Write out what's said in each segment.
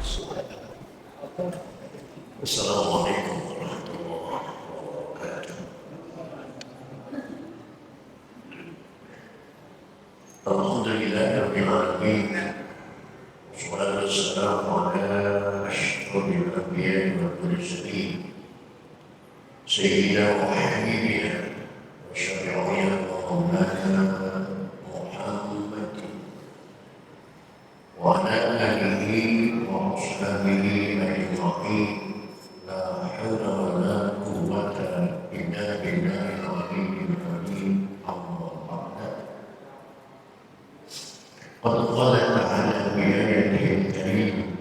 Assalamualaikum warahmatullahi wabarakatuh. Alhamdulillahirabbil alamin. Wassalatu wassalamu ala asyrofil anbiya'i wal mursalin. Sayyidina wa habibina wa syafi'ina wa maulana Muhammad wa ala alihi wa ashabihi ajma'in. La haula wa la quwwata illa billahil aliyyil azim. Amma ba'd. قد قال تعالى بآياته الكريم: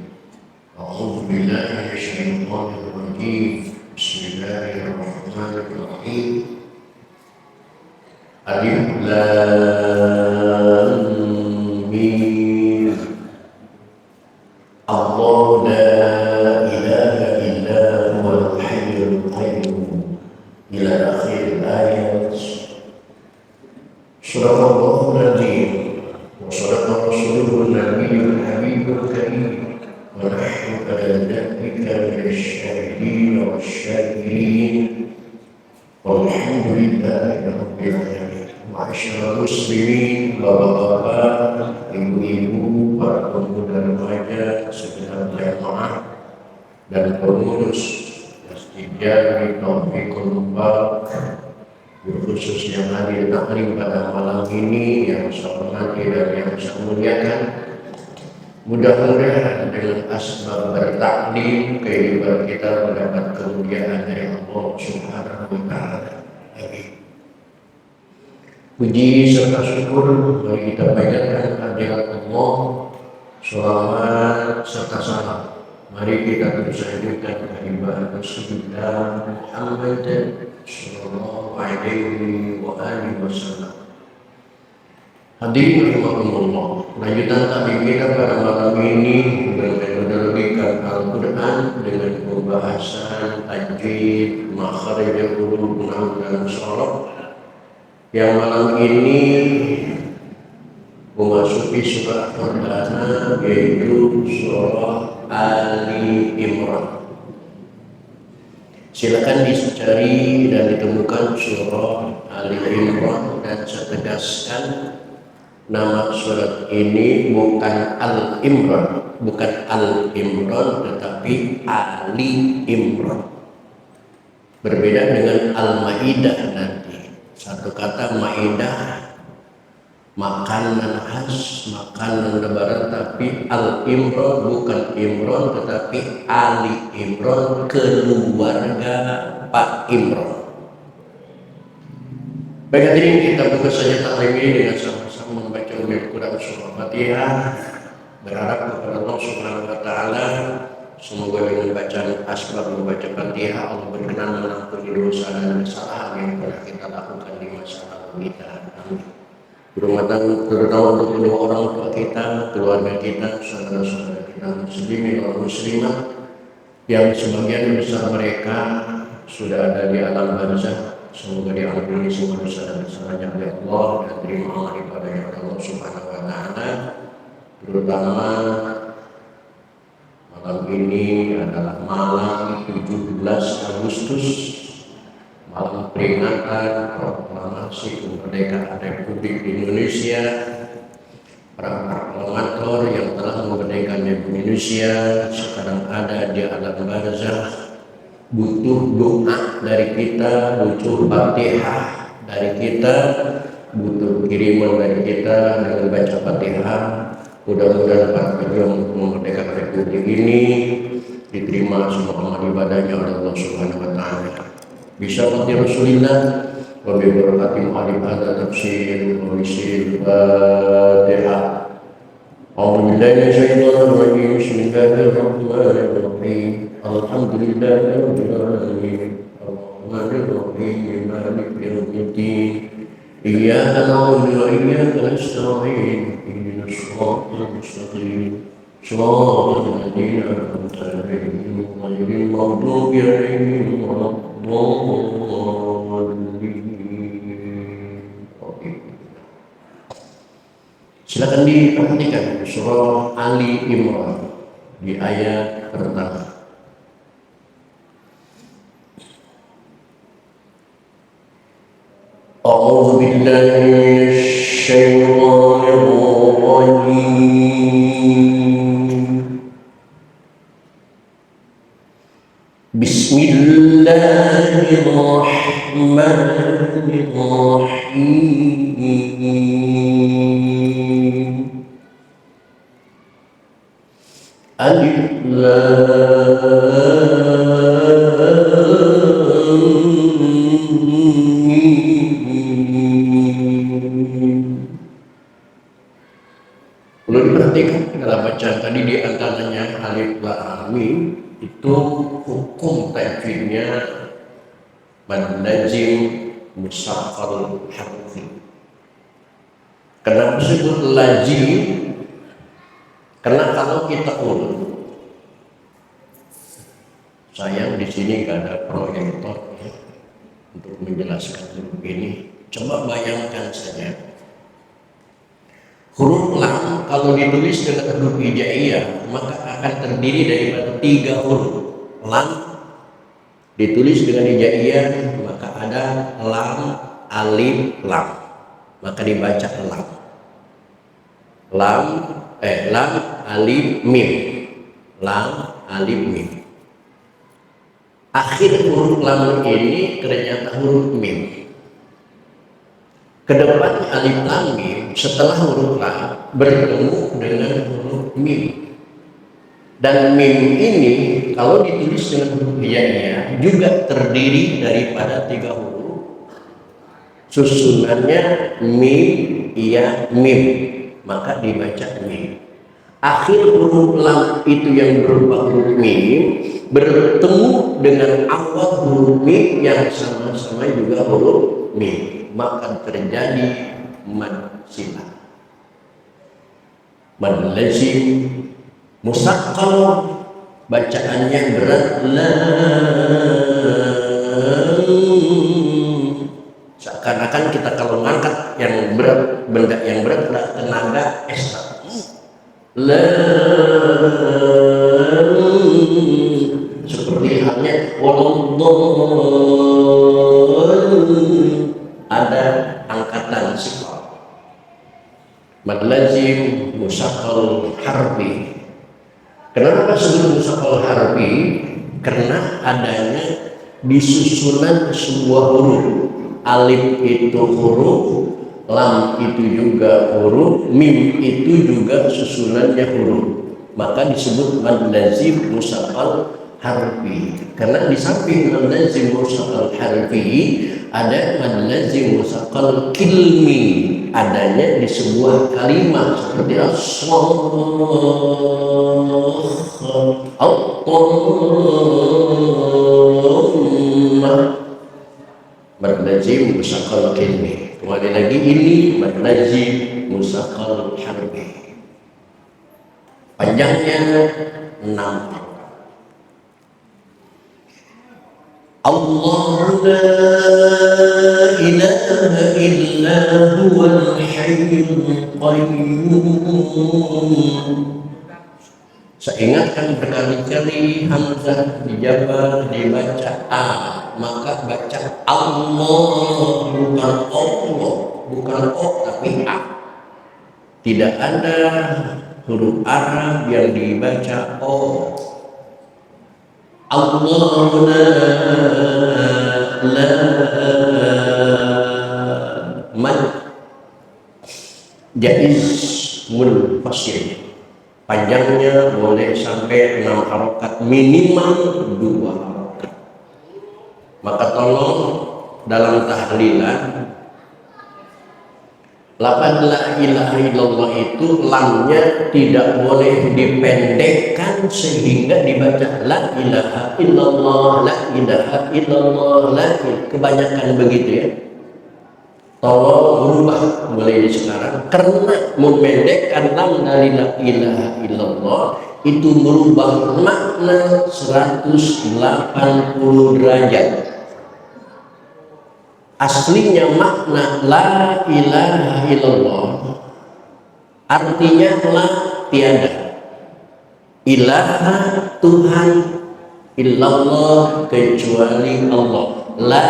أعوذ بالله من الشيطان الرجيم. بسم الله الرحمن الرحيم. ألف لام ميم. الله لا إله إلا هو الحي القيوم إلى آخر الآيات. صدق الله العظيم وصدق رسوله النبي الحبيب الكريم، ونحن على ذلك من الشاهدين والشاكرين، والحمد لله رب العالمين. Masyaallah muslimin, bapak-bapak, ibu-ibu, para pemuda remaja, segenap jamaah dan pengurus Masjid Jami Taufiqul Mubarak, khusus yang hadir taklim pada malam ini, yang saya hormati dan yang saya muliakan. Mudah-mudahan dengan asbab bertaklim kehidupan kita mendapat kemuliaan dari Allah Subhanahu wa Ta'ala. Amin. Puji serta syukur mari kita panjatkan kehadirat Allah, sholawat serta salam. Mari kita terus hadirkan ibadah Rasulullah Muhammad sallallahu alaihi wa alihi wasallam. Hadirin rahimakumullah, lanjutan taklim kita pada malam ini dengan menerbitkan Al-Quran dengan pembahasan tajwid, makharij huruf, nahwu dan sharaf. Yang malam ini memasuki surah perdana, yaitu surah Ali Imran. Silakan dicari dan ditemukan surah Ali Imran, dan saya tegaskan nama surat ini bukan Al-Imran, bukan Al-Imran, tetapi Ali Imran. Berbeda dengan Al-Maidah nanti. Satu kata Maidah, makanan khas, makanan lebaran, tapi Al-Imran bukan Imran, tetapi Ali Imran, keluarga Pak Imran. Baik, hadirin, kita buka saja taklim ini dengan sama-sama membaca Al-Quran surah Fatihah, berharap kepada Allah Subhanahu wa Ta'ala semoga dengan bacaan asbab membaca Fatihah Allah berkenan mengampuni dosa dan kesalahan yang pernah kita lakukan di masa lalu kita. Amin. Terutama untuk kedua orang tua kita, keluarga kita, saudara-saudara kita muslimin dan muslimah yang sebagian besar mereka sudah ada di alam barzakh. Semoga diampuni semua dosa dan kesalahannya oleh Allah dan terima amal ibadahnya oleh Allah Subhanahu wa Ta'ala. Terutama malam ini adalah malam 17 Agustus, malam peringatan proklamasi kemerdekaan Republik Indonesia. Para proklamator yang telah memerdekakan Indonesia sekarang ada di alam barzakh, butuh doa dari kita, butuh Fatihah dari kita, butuh kiriman dari kita dengan baca Fatihah. Mudah-mudahan para pejuang untuk memerdekakan Republik ini diterima semua amal ibadahnya oleh Allah Subhanahu wa Ta'ala. Bismillah Rasulillah wa bi barakati mu'allim hadza tafsir wa bisil Fatihah. A'udzu billahi minasyaitonir rajim. Bismillahirrahmanirrahim. Alhamdulillahirabbil alamin. Arrahmanir rahim. Maliki yaumiddin. Iyyaka na'budu wa iyyaka nasta'in. Ihdinas siratal mustaqim. Shiratal ladzina an'amta 'alaihim ghairil maghdubi 'alaihim waladdallin. Silakan diperhatikan surah Ali Imran. di ayat pertama. A'udzu billahi minasy syaithanir rajim. Bismillahirrahmanirrahim. Alif Lam Mim. Perlu diperhatikan dalam bacaan tadi di antaranya Alif Lam Mim itu hukum tajwidnya mad lazim musaqqal harfi. Kenapa disebut lazim? Karena kalau kita urut, sayang di sini nggak ada proyektor ya, untuk menjelaskan huruf ini. Coba bayangkan saja, huruf lam kalau ditulis dengan huruf hijaiyah maka akan terdiri dari 3 huruf. Lam ditulis dengan hijaiyah maka ada lam, alif, lam, maka dibaca lam. Lam, alif, mim. Lam, alif, mim. Akhir huruf lam ini ternyata huruf mim. Kedepannya alif, lam, mim setelah huruf lam bertemu dengan huruf mim. Dan mim ini kalau ditulis dengan huruf hijaiyah juga terdiri daripada 3 huruf. Susunannya mim, iya, mim, maka dibaca mim. Akhir huruf lam itu yang berupa huruf mim bertemu dengan awal huruf mim yang sama-sama juga huruf mim, maka terjadi mad silah. Mad lazim musaqqal, bacaannya berat, seakan-akan kita kalau ngangkat yang berat, benda yang berat ada tenaga ekstra. Seperti halnya ada angkatan sifat. Mad lazim musaqqal harfi. Kenapa disebut musaqqal harfi? Karena adanya di susunan sebuah huruf. Alif itu huruf, lam itu juga huruf, mim itu juga susunannya huruf, maka disebut mad lazim musaqqal harfi. Karena di samping mad lazim musaqqal harfi ada mad lazim musaqqal kilmi, adanya di sebuah kalimat seperti mad lazim musaqqal kilmi. Kembali lagi, ini mad lazim musaqqal harfi. Panjangnya 6 harokat. Allah la ilaha illa huwal hayyul qayyum. Saya ingatkan berkali-kali hamzah dijabar dibaca a, maka baca Allah, bukan Allah, bukan o tapi a. Tidak ada huruf Arab yang dibaca o. Allah la mad jaiz munfasil. Panjangnya boleh sampai 6 harokat, minimal 2 harokat. Maka tolong dalam tahlilan lafaz la ilaha illallah itu lamnya tidak boleh dipendekkan sehingga dibaca la ilaha illallah, la ilaha illallah, la ilaha. Kebanyakan begitu ya. Tolong berubah mulai dari sekarang, karena memendekkan lam dari la ilaha illallah itu merubah makna 180 derajat. Aslinya makna la ilaha illallah artinya la tiada. ilaha Tuhan illallah kecuali Allah. La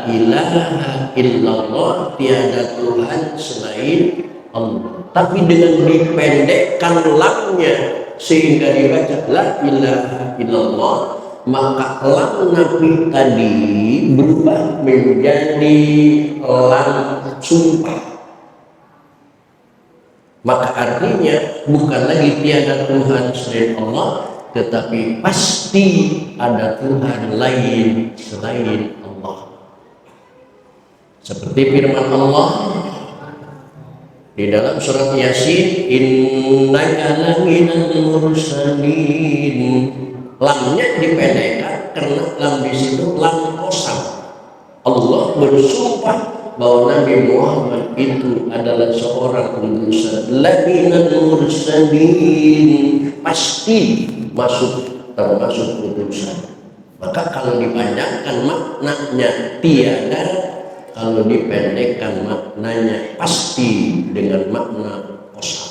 ilaha illallah tiada Tuhan selain Allah. Tapi dengan dipendekkan lamnya sehingga dibaca la ilaha illallah, maka lam nafi tadi berubah menjadi lam sumpah. Maka artinya bukan lagi tiada Tuhan selain Allah, tetapi pasti ada Tuhan lain selain Allah. Seperti firman Allah di dalam surat Yasin, innaka laminal mursalin. Lamnya dipendekkan karena lam di situ lam kosam. Allah bersumpah bahwa Nabi Muhammad itu adalah seorang utusan, laminal mursalin, pasti termasuk utusan. Maka kalau dipanjangkan maknanya tiada, kalau dipendekkan maknanya pasti dengan makna kosam.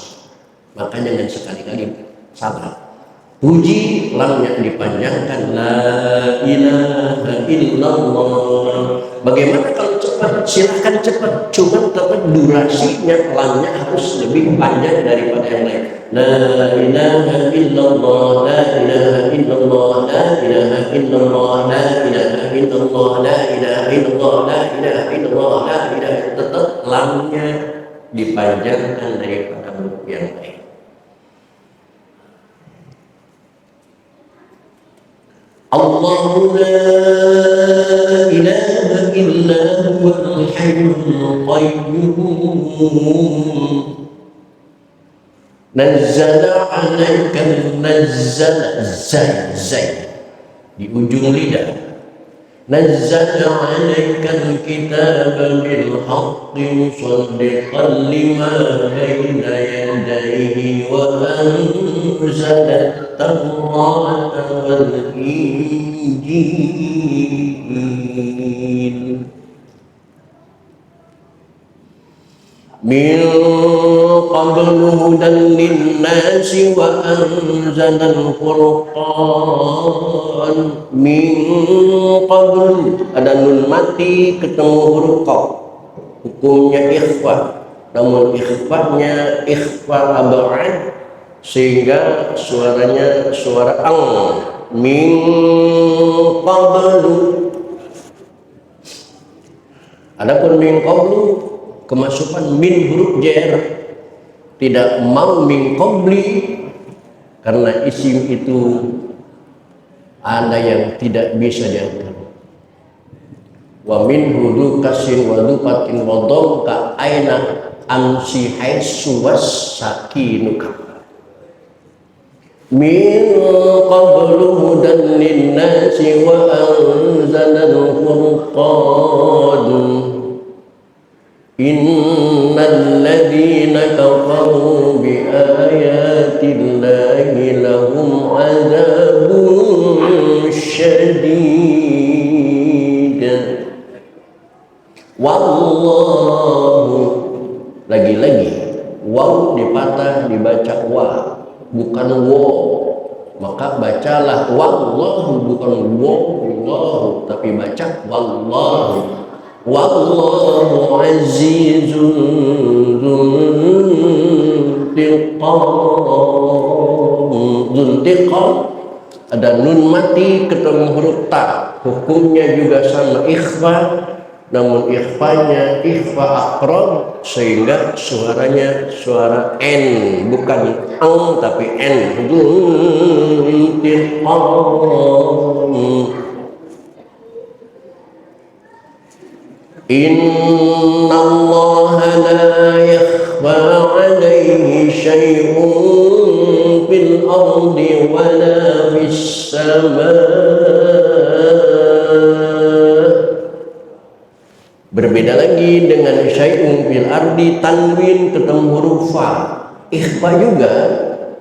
Maka jangan sekali-kali salah. Puji lamnya dipanjangkan la ilaha illallah. Bagaimana kalau cepat? Silahkan cepat, cuman tetap durasinya lamnya harus lebih panjang daripada yang lain. La ilaha illallah, la ilaha illallah, la ilaha illallah, la ilaha illallah, la ilaha illallah, la ilaha illallah, la ilaha. Tetap lamnya dipanjangkan daripada huruf yang lain. Allahu la ilaha illa huwal hayyul qayyum nazzala 'alaika nazzala zai di ujung lidah, nazzala 'alaika al-kitaba bil haqqi musaddiqan lima bayna yadayhi wa anzala at-taurata wal injil min qablu hudan linnasi wa anzala al-furqan. Min qablu ada nun mati ketemu huruf qaf, hukumnya ikhfa, namun ikhfanya ikhfa ab'ad sehingga suaranya suara ang. Min qablu, adapun min qablu kemasukan min huruf jar, tidak mau min qabli karena isim itu ada yang tidak bisa diangkat. Wa min hudu kasin wa dupatin wa dhamka aina amsi haitsu wasakinuka. Min qablu hudan linnasi wa anzala al-furqan. Innal ladzina kafaru bi ayatillahi lahum adzabun syadid. Wallahu, lagi-lagi waw dipatah dibaca wa, bukan wo. Maka bacalah wallahu, bukan wallahu, tapi baca wallahu. Wallahu azizun dzuntiqam, ada nun mati ketemu huruf ta, hukumnya juga sama ikhfa, namun ikhfanya ikhfa aqrab sehingga suaranya suara n, bukan ang tapi n. Inna Allaha la yakhfa alaihi syai'un fil ardi wa la fis sama. Berbeda lagi dengan syai'un fil ardi, tanwin ketemu huruf fa, ikhfa juga,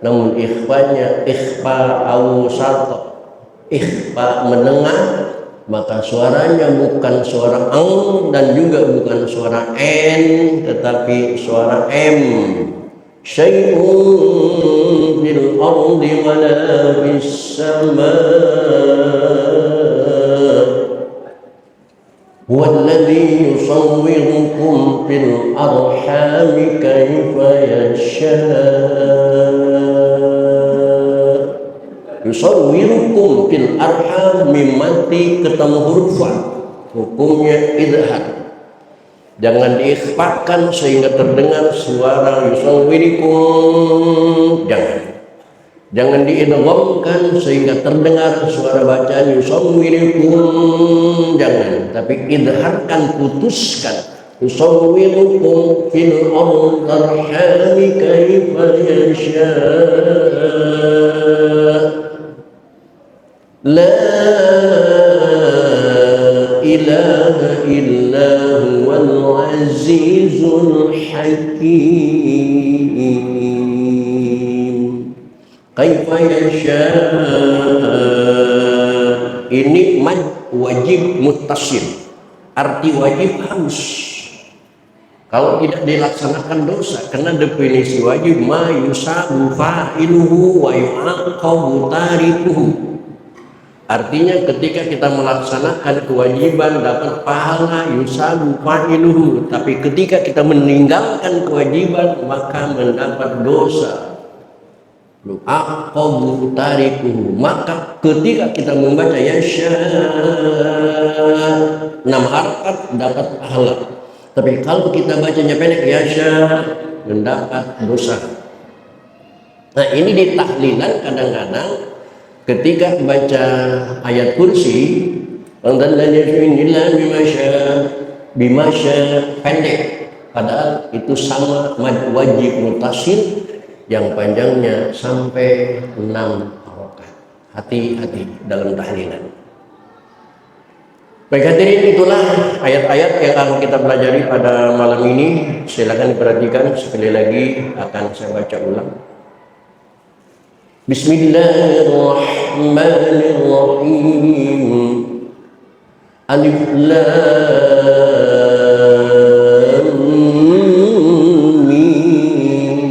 namun ikhfanya ikhfa awsat, ikhfa menengah, maka suaranya bukan suara ang dan juga bukan suara n, tetapi suara m. syai'un fil ardi wa la fis samaa huwallazi yusawwirukum fil arhami kaifa yasha'. Yusawwirukum fil arham, mati ketemu huruf fa, hukumnya idhar. Jangan diikhfakan sehingga terdengar suara yusawwirukum, jangan diidghamkan sehingga terdengar suara bacaan yusawwirukum, jangan, tapi idharkan, putuskan. Yusawwirukum fil arhami kaifa yasha'. La ilaha illa huwal azizul hakim. Kaifa yasha'. Ini mad wajib muttasil, arti wajib harus. Kalau tidak dilaksanakan dosa, karena definisi wajib ma yusabu fa'iluhu wa yu'aqabu tarikuhu. Artinya ketika kita melaksanakan kewajiban dapat pahala yusabu fa'iluhu, tapi ketika kita meninggalkan kewajiban maka mendapat dosa. Yu'aqabu tarikuhu. Maka ketika kita membaca yasha 6 harakat dapat pahala. Tapi kalau kita bacanya pendek yasha mendapat dosa. Nah, ini di tahlilan kadang-kadang ketika baca ayat kursi bimasya pendek, padahal itu sama mad wajib mutasil yang panjangnya sampai 6 harokat. Hati-hati dalam tahlilan. Baik hadirin, itulah ayat-ayat yang akan kita pelajari pada malam ini. Silakan diperhatikan, sekali lagi akan saya baca ulang. Bismillahirrahmanirrahim. Alif Lam Mim.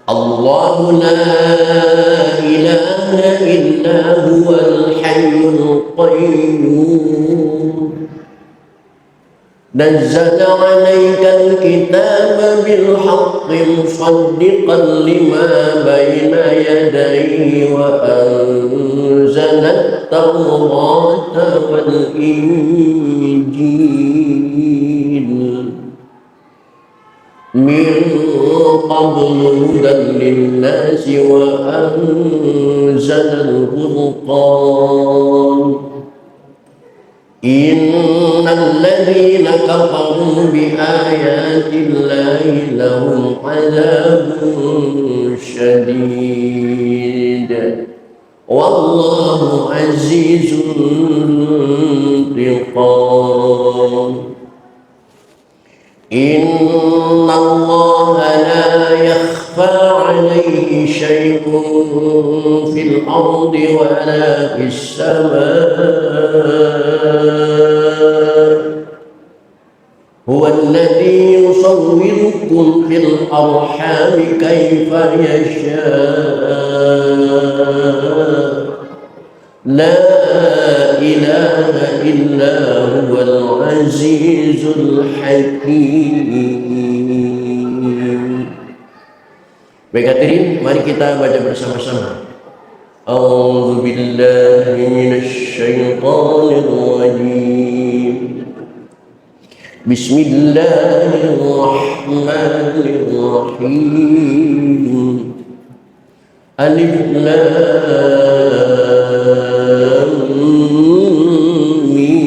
Allahu la ilaha illa huwal hayyul qayyum. نزل عليك الكتاب بالحق مصدقا لما بين يديه وأنزل التوراة والإنجيل من قبل هدى للناس وأنزل الفرقان. إن الذين كفروا بآيات الله لهم عذاب شديد والله عزيز انتقام. إن الله لا يخفى عليه شيء في الأرض ولا في السماء. هو الذي يصوركم في الأرحام كيف يشاء. لا إله إلا هو العزيز الحكيم. Baik hadirin, mari kita baca bersama-sama. A'udzu billahi minasy syaithanir rajim. Bismillahirrahmanirrahim. Alif Lam Mim.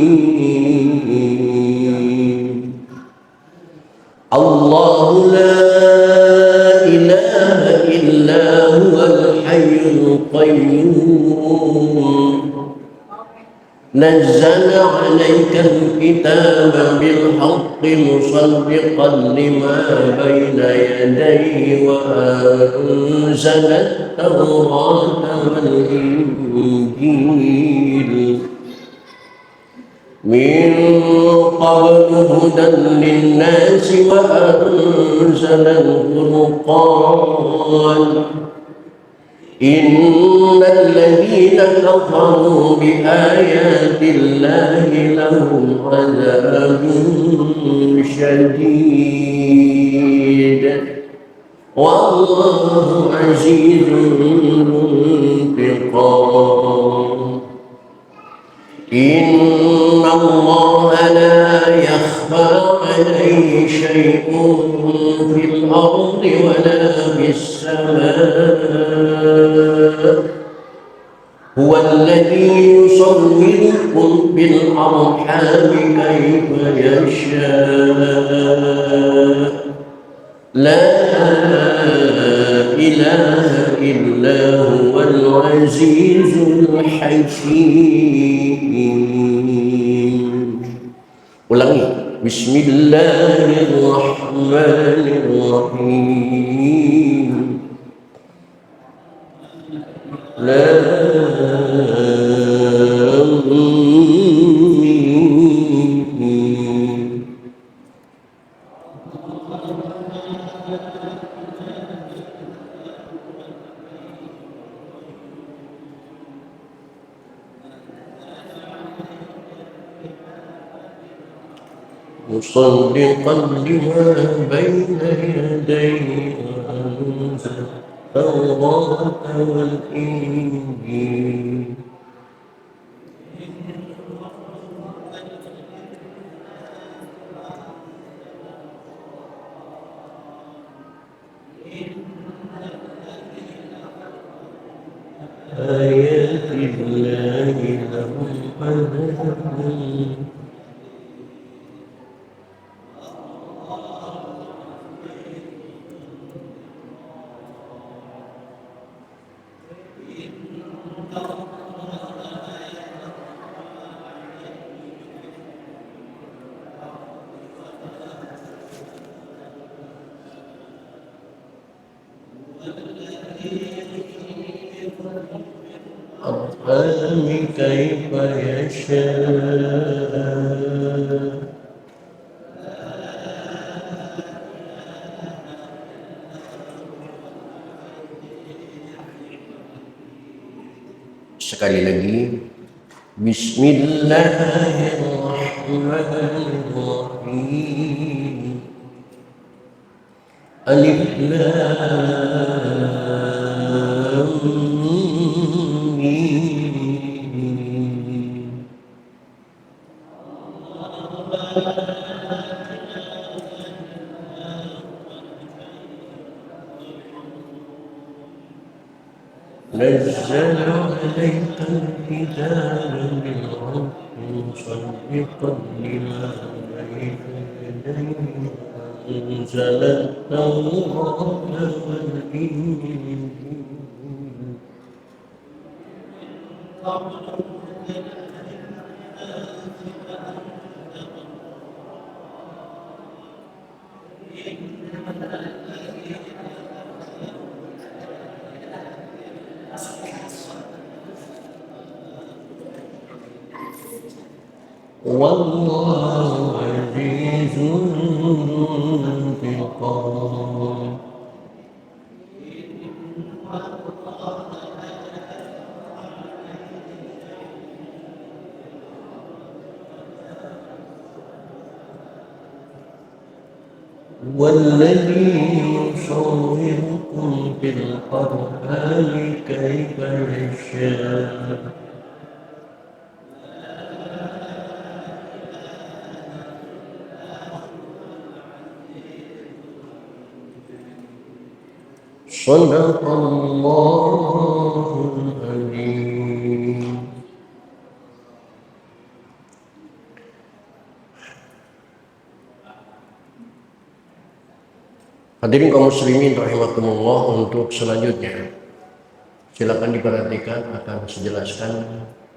Allahu la ilaha illa huwal hayyul qayyum. نزل عليك الكتاب بالحق مصدقا لما بين يديه وأنزل التوراة والإنجيل من قبل هدى للناس وأنزل الفرقان إن الذين كفروا بآيات الله لهم عذاب شديد والله عزيز ذو انتقام إن الله لا يخفى عليه شيء في الأرض ولا في السماء هو الذي يصوركم بالأرحام كيف يشاء لا إله إلا هو العزيز الحكيم. Ulangi. Bismillahirrahmanirrahim. Lam mim. مصدقا لما بين يديه وأنزل التوراة والإنجيل آيات الله لهم عذاب الأرحام كيف يشاء Sekali lagi. Bismillahirrahmanirrahim. Alif Lam Mim. نزل عليك الكتاب بالحق مصدقا لما بين يديه وأنزل التوراة والإنجيل والله عزيز ذو انتقام والذي يصوركم في الأرحام كيف يشاء Sadaqallahul Azim. Hadirin kaum muslimin rahimakumullah, untuk selanjutnya silakan diperhatikan, akan sejelaskan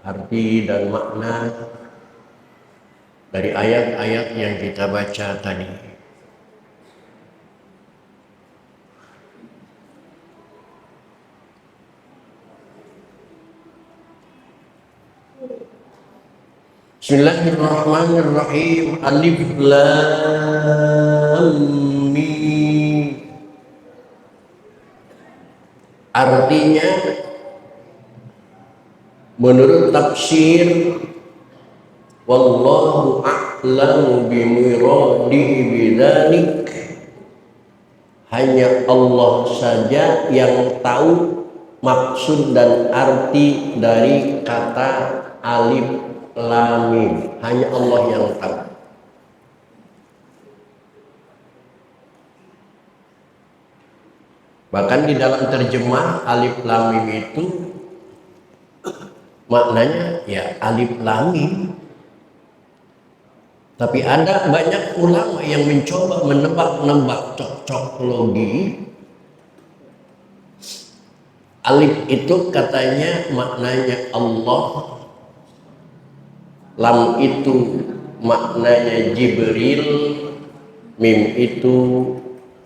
arti dan makna dari ayat-ayat yang kita baca tadi. Bismillahirrahmanirrahim. Alif lam mim. Artinya menurut tafsir, wallahu a'lamu bimuradihi bidzalik, hanya Allah saja yang tahu maksud dan arti dari kata alif lam mim. Hanya Allah yang tahu. Bahkan di dalam terjemah alif lam mim itu maknanya ya alif lam mim. Tapi ada banyak ulama yang mencoba menebak-nebak cocok logi. Alif itu katanya maknanya Allah, lam itu maknanya Jibril, mim itu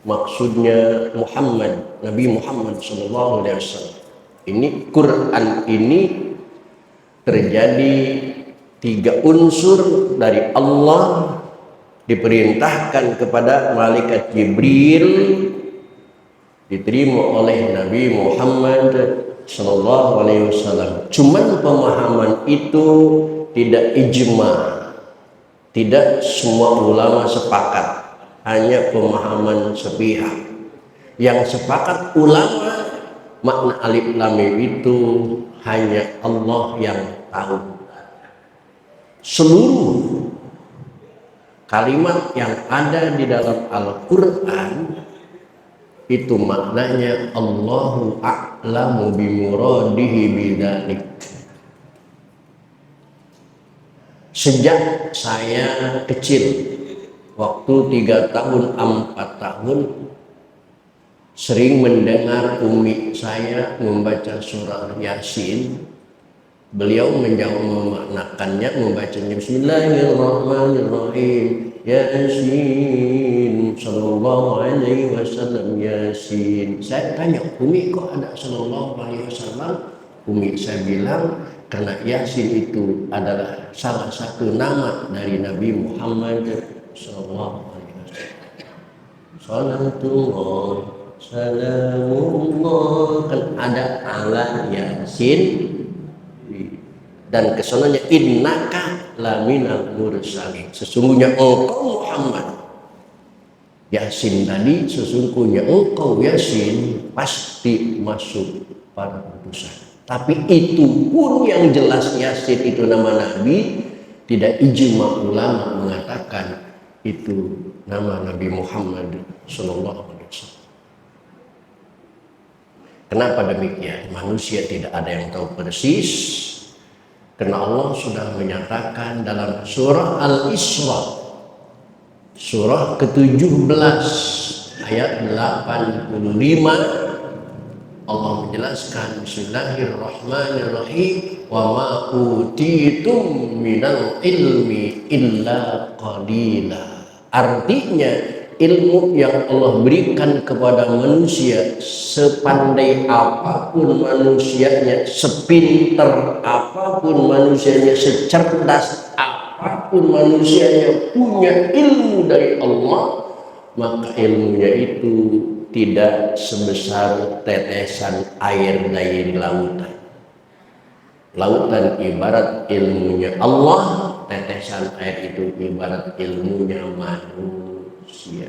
maksudnya Muhammad, Nabi Muhammad SAW. Ini Quran ini terjadi 3 unsur dari Allah diperintahkan kepada malaikat Jibril, diterima oleh Nabi Muhammad SAW. Cuman pemahaman itu tidak ijma, tidak semua ulama sepakat, hanya pemahaman sepihak. Yang sepakat ulama, makna alif lam mim itu hanya Allah yang tahu. Seluruh kalimat yang ada di dalam Al-Quran itu maknanya Allahu a'lamu bimuradihi bidzalik. Sejak saya kecil, waktu 3 tahun 4 tahun, sering mendengar umi saya membaca surah Yasin. Beliau menjauh memaknakannya, membacanya Bismillahirrahmanirrahim, Yasin, sallallahu alaihi wasallam, Yasin. Saya tanya, umi kok ada sallallahu alaihi wasallam? Umi saya bilang, karena Yasin itu adalah salah satu nama dari Nabi Muhammad sallallahu alaihi wasallam. Salatullah, salamullah, kan ada ala Yasin. Dan kesananya innaka laminal mursalin, sesungguhnya engkau Muhammad. Yasin tadi sesungguhnya engkau Yasin pasti masuk para utusan. Tapi itu pun yang jelas Yasin itu nama Nabi, tidak ijma ulama mengatakan itu nama Nabi Muhammad sallallahu alaihi wasallam. Kenapa demikian? Manusia tidak ada yang tahu persis. Karena Allah sudah menyatakan dalam surah Al-Isra, surah ke-17 ayat 85, Allah menjelaskan Bismillahirrahmanirrahim, wa ma utitum minal ilmi illa qalila. Artinya ilmu yang Allah berikan kepada manusia, sepandai apapun manusianya, sepinter apapun manusianya, secerdas apapun manusianya, punya ilmu dari Allah, maka ilmunya itu tidak sebesar tetesan air dari lautan. Lautan ibarat ilmunya Allah, tetesan air itu ibarat ilmunya manusia.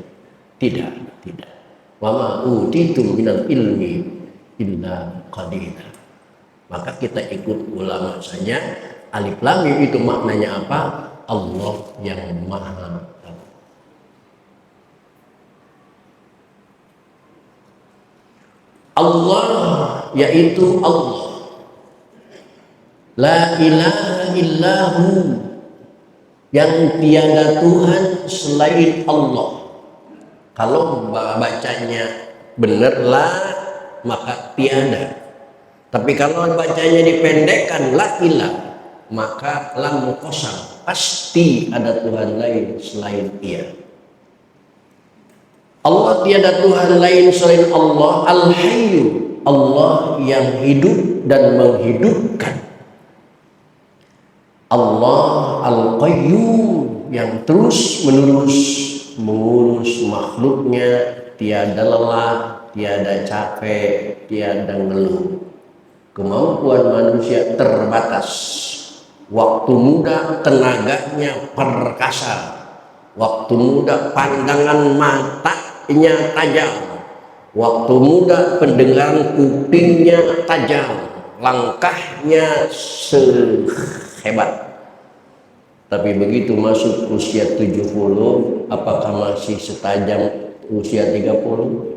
Tidak. Wa ma utitum minal ilmi illa qalila. Maka kita ikut ulama saja. Alif lam mim itu maknanya apa? Allah yang Maha Tahu. Allah yaitu Allah. La ilaha illahu, yang tiada Tuhan selain Allah. Kalau bacanya benar la, maka tiada. Tapi kalau bacanya dipendekkan la ilah, maka lam kosong, pasti ada Tuhan lain selain Dia. Allah tiada Tuhan lain selain Allah. Al-Hayyu, Allah yang hidup dan menghidupkan. Allah Al-Qayyum yang terus menerus mengurus makhluknya, tiada lelah, tiada capek, tiada ngeluh. Kemampuan manusia terbatas. Waktu muda tenaganya perkasa. Waktu muda pandangan matanya tajam. Waktu muda pendengaran kupingnya tajam. Langkahnya sehebat. Tapi begitu masuk usia 70, apakah masih setajam usia 30?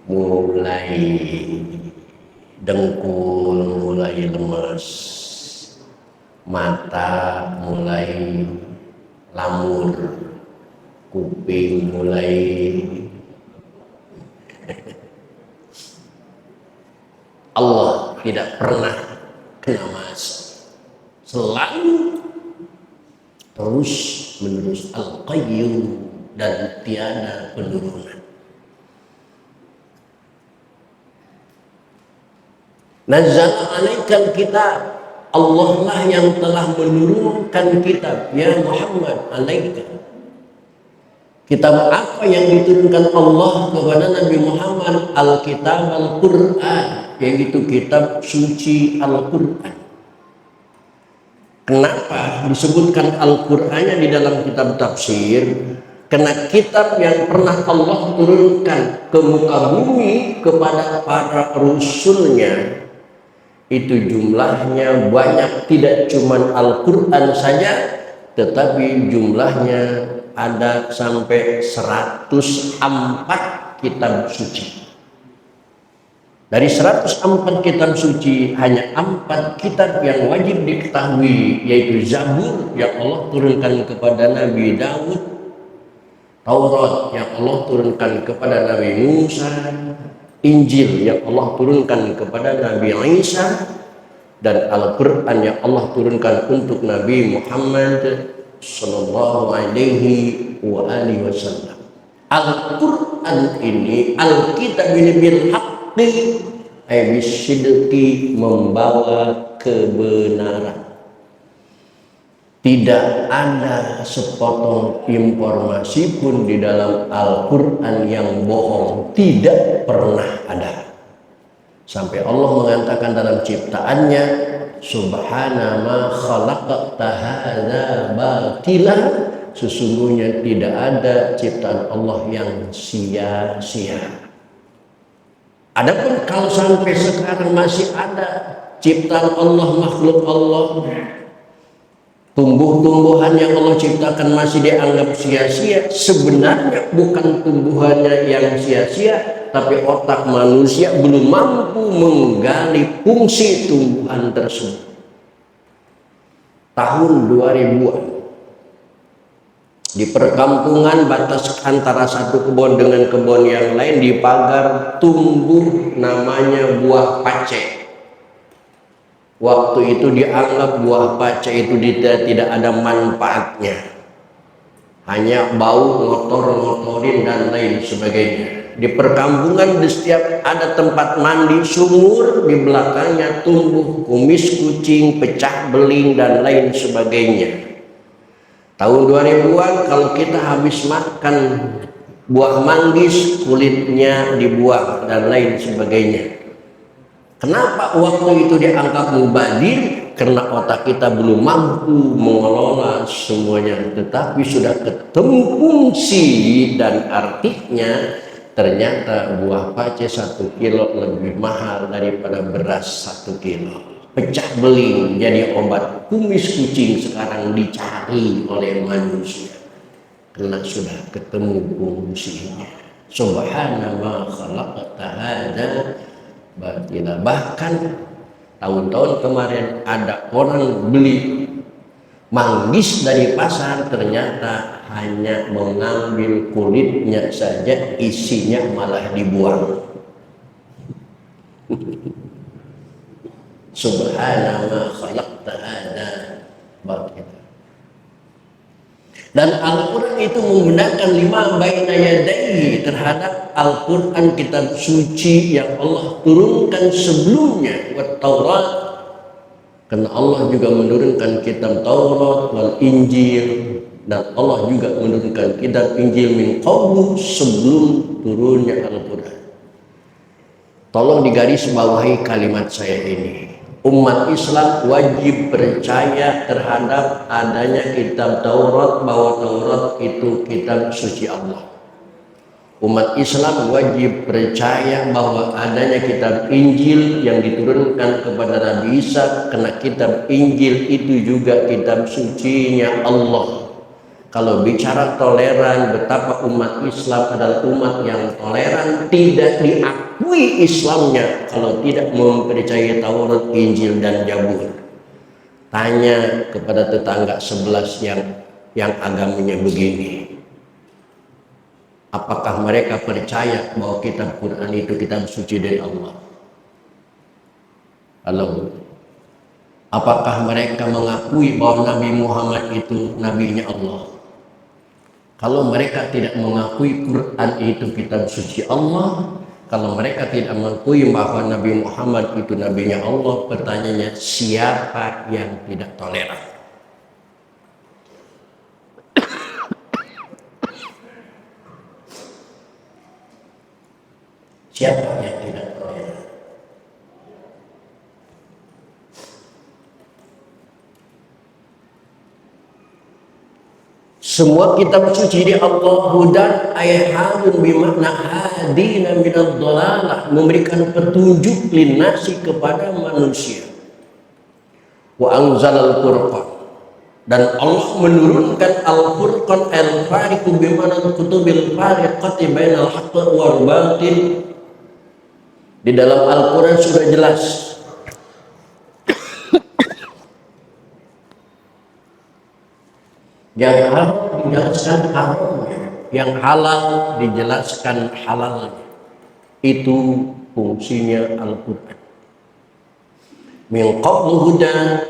Mulai dengkul, mulai lemas, mata mulai lamur, kuping mulai Allah tidak pernah kena masa, selalu terus menerus Al-Qayyum dan tiada penurunan. Nazzala alaikal kitab, Allah lah yang telah menurunkan kitab. Ya Muhammad, alaika. Kitab apa yang diturunkan Allah kepada Nabi Muhammad? Al-Kitab Al-Quran, yaitu kitab suci Al-Quran. Kenapa disebutkan Al-Qurannya di dalam kitab tafsir? Karena kitab yang pernah Allah turunkan ke muka bumi kepada para rasulnya itu jumlahnya banyak, tidak cuma Al-Quran saja, tetapi jumlahnya ada sampai 104 kitab suci. Dari 104 kitab suci, hanya 4 kitab yang wajib diketahui, yaitu Zabur yang Allah turunkan kepada Nabi Daud, Taurat yang Allah turunkan kepada Nabi Musa, Injil yang Allah turunkan kepada Nabi Isa, dan Al-Quran yang Allah turunkan untuk Nabi Muhammad sallallahu alaihi wasallam. Al-Quran ini, Al-Kitab ini bil haqqi, bisidqi, membawa kebenaran. Tidak ada sepotong informasi pun di dalam Al-Quran yang bohong, tidak pernah ada. Sampai Allah mengatakan dalam ciptaannya, Subhana ma khalaqta hadza batila, sesungguhnya tidak ada ciptaan Allah yang sia-sia. Adapun kalau sampai sekarang masih ada ciptaan Allah, makhluk Allah, tumbuh-tumbuhan yang Allah ciptakan masih dianggap sia-sia, sebenarnya bukan tumbuhannya yang sia-sia, tapi otak manusia belum mampu menggali fungsi tumbuhan tersebut. Tahun 2000-an, di perkampungan batas antara satu kebun dengan kebun yang lain, di pagar tumbuh namanya buah pace. Waktu itu dianggap buah pace itu tidak ada manfaatnya, hanya bau, ngotor-ngotorin dan lain sebagainya. Di perkampungan di setiap ada tempat mandi sumur, di belakangnya tumbuh kumis kucing, pecah beling dan lain sebagainya. Tahun 2000-an kalau kita habis makan buah manggis, kulitnya dibuang dan lain sebagainya. Kenapa waktu itu dianggap mubazir? Karena otak kita belum mampu mengelola semuanya. Tetapi sudah ketemu fungsi dan artinya, ternyata buah pace 1 kilo lebih mahal daripada beras 1 kilo. Pecah beling jadi obat kumis kucing sekarang dicari oleh manusia, karena sudah ketemu fungsinya. Subhanallah khalaqta hadza batila. Bahkan tahun-tahun kemarin ada orang beli manggis dari pasar, ternyata hanya mengambil kulitnya saja, isinya malah dibuang. Subhanallah khalaqta hadza batila. Dan Al-Quran itu menggunakan lima baina yadayhi terhadap Al-Quran kitab suci yang Allah turunkan sebelumnya, wa Taurat, karena Allah juga menurunkan kitab Taurat wal Injil, dan Allah juga menurunkan kitab Injil min qablu sebelum turunnya Al-Quran. Tolong digarisbawahi kalimat saya ini. Umat Islam wajib percaya terhadap adanya kitab Taurat, bahwa Taurat itu kitab suci Allah. Umat Islam wajib percaya bahwa adanya kitab Injil yang diturunkan kepada Nabi Isa, karena kitab Injil itu juga kitab sucinya Allah. Kalau bicara toleran, betapa umat Islam adalah umat yang toleran, tidak diakui Islamnya kalau tidak mempercayai Taurat, Injil, dan Zabur. Tanya kepada tetangga sebelah yang agamanya begini, apakah mereka percaya bahwa kitab Quran itu kitab suci dari Allah? Halo, apakah mereka mengakui bahwa Nabi Muhammad itu nabinya Allah? Kalau mereka tidak mengakui Quran itu kitab suci Allah, kalau mereka tidak mengakui bahwa Nabi Muhammad itu nabinya Allah, pertanyaannya, siapa yang tidak toleran? Siapa yang tidak toleran? Semua kitab suci di Allah hudan ayhatun bimakna hadina minad dhalalah, memberikan petunjuk linasi kepada manusia. Wa anzalal furqan, dan Allah menurunkan al-furqan al-fariqu bimakna kutubil fariqati bainal haqqi wal batil. Di dalam Al-Quran sudah jelas yang haram dijelaskan haramnya, yang halal dijelaskan halalnya. Itu fungsinya Al-Quran. Min qablu hudan,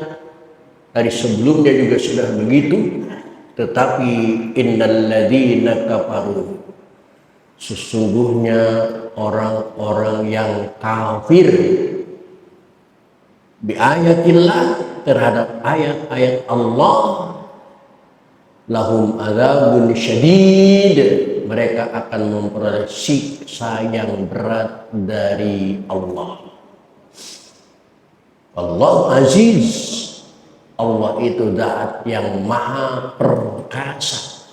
dari sebelumnya juga sudah begitu. Tetapi innal ladzina kafaru, sesungguhnya orang-orang yang kafir bi ayatillah, terhadap ayat-ayat Allah, lahum adzabun syadid, mereka akan memperoleh siksa yang berat dari Allah. Allah Aziz, Allah itu zat yang maha perkasa.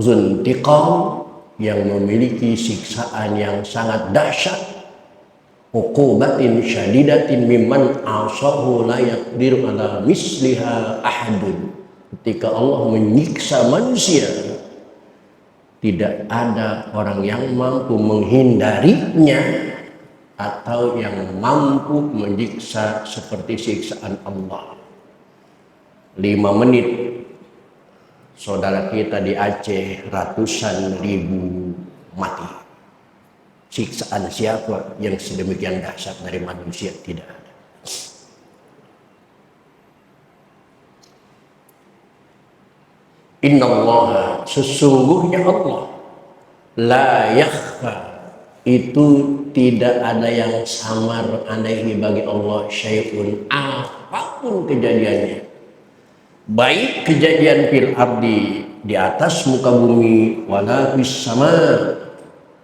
Zuntiqam, yang memiliki siksaan yang sangat dahsyat. Uqubatin syadidatin mimman asahu la yaqdiru ala misliha ahadun. Ketika Allah menyiksa manusia, tidak ada orang yang mampu menghindarinya atau yang mampu menyiksa seperti siksaan Allah. 5 menit saudara kita di Aceh ratusan ribu mati. Siksaan siapa yang sedemikian dahsyat dari manusia? Tidak ada. Innallaha, sesungguhnya Allah, la yakhfa, itu tidak ada yang samar alaihi bagi Allah syai'un, apapun kejadiannya, baik kejadian fil ardi, di atas muka bumi, wala bis sama,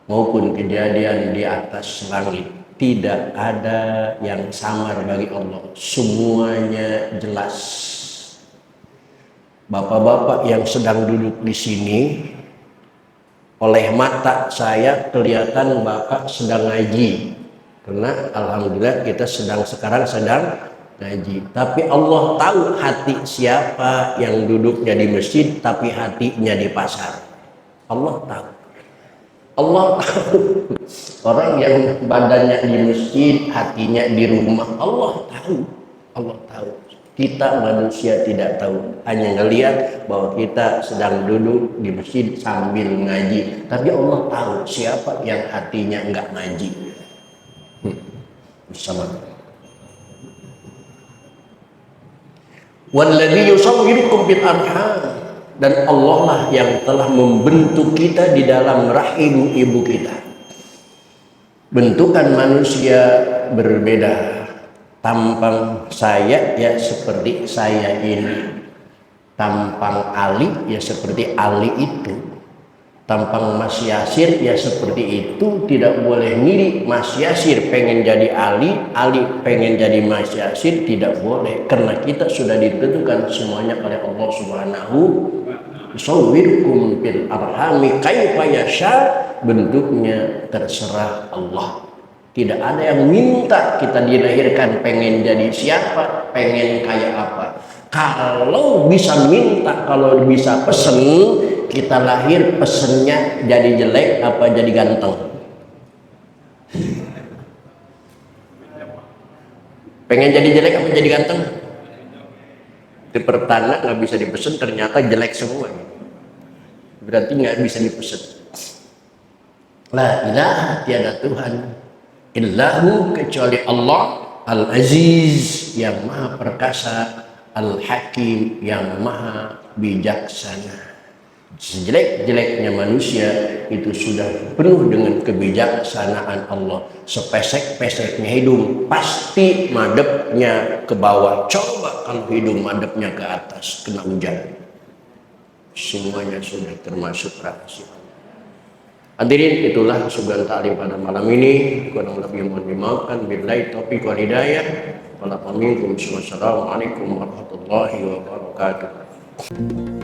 maupun kejadian di atas langit. Tidak ada yang samar bagi Allah, semuanya jelas. Bapak-bapak yang sedang duduk di sini, oleh mata saya kelihatan Bapak sedang ngaji, karena alhamdulillah kita sekarang sedang ngaji. Tapi Allah tahu hati siapa yang duduknya di masjid tapi hatinya di pasar. Allah tahu. Allah tahu orang yang badannya di masjid, hatinya di rumah. Allah tahu. Allah tahu. Kita manusia tidak tahu, hanya ngelihat bahwa kita sedang duduk di masjid sambil ngaji. Tapi Allah tahu siapa yang hatinya enggak ngaji. Bersama. Walladzi yusawwirukum fil arham, dan Allah lah yang telah membentuk kita di dalam rahim ibu kita. Bentukan manusia berbeda. Tampang saya ya seperti saya ini, tampang Ali ya seperti Ali itu, tampang Mas Yasir ya seperti itu. Tidak boleh mirip Mas Yasir pengen jadi Ali, Ali pengen jadi Mas Yasir, tidak boleh, karena kita sudah ditentukan semuanya oleh Allah Subhanahu. Yusawwirukum fil arhami kaifa yasha, bentuknya terserah Allah. Tidak ada yang minta kita dilahirkan pengen jadi siapa, pengen kayak apa. Kalau bisa minta, kalau bisa pesen, kita lahir pesennya jadi jelek apa jadi ganteng? Pengen jadi jelek apa jadi ganteng? Di pertanda nggak bisa dipesen, ternyata jelek semua. Berarti nggak bisa dipesen. La ilaha, tiada Tuhan illahu, kecuali Allah, Al-Aziz yang maha perkasa, Al-Hakim yang maha bijaksana. Sejelek-jeleknya manusia itu sudah penuh dengan kebijaksanaan Allah. Sepesek-peseknya hidung pasti madepnya ke bawah. Coba kalau hidung madepnya ke atas, kena hujan. Semuanya sudah termasuk rahasia. Hadirin, itulah sugan ta'lim pada malam ini. Kurang lebih mohon dimaafkan. Billahi taufiq wal hidayah. Wassalamualaikum warahmatullahi wabarakatuh.